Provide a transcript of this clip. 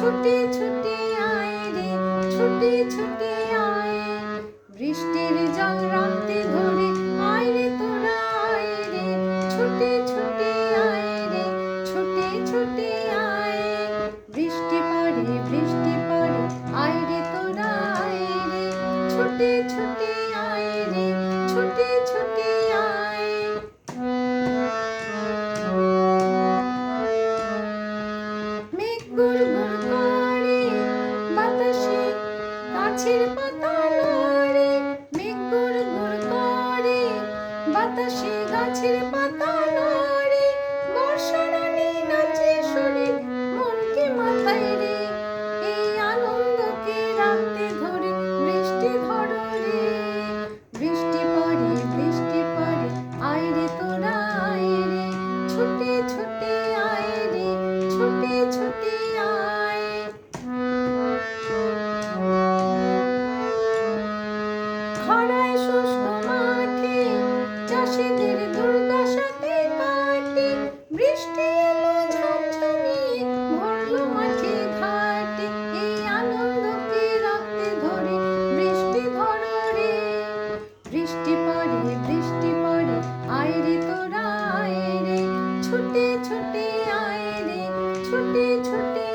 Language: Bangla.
ছুটে ছুটে আয় রে, ছুটে ছুটে আয়। বৃষ্টির জল রাখতে ধরে আয় রে তোরা আয় রে, ছুটে ছুটে আয় রে, ছুটে ছুটে আয়। বৃষ্টি পড়ে আয় রে তোরা আয় রে, ছুটে ছুটে আয় রে, ছুটে ছুটে আয়। মেঘ গুড়গুড় করে বাতাসে গাছের পাতা নড়ে, মেঘ গুড়গুড় করে বাতাসে গাছের পাতা নড়ে। বর্ষা রানী নাচে সুরে মনকে মাথায় রে, এই আনন্দকে রাখতে ধরে বৃষ্টি ধরো রে। বৃষ্টি পড়ে আয় রে তোরা আয় রে, ছুটে ছুটে আয় রে, ছুটে ছুটে আয়। খরায় শুষ্ক মাঠে চাষীদের দুর্দশাতে কাটে, বৃষ্টি এলো ঝমঝমিয়ে ভরলো মাঠে ঘাটে। এই আনন্দকে রাখতে ধরে বৃষ্টি ধরো রে। বৃষ্টি পড়ে আয় রে তোরা আয় রে, ছুটে ছুটে আয় রে, ছুটে ছুটে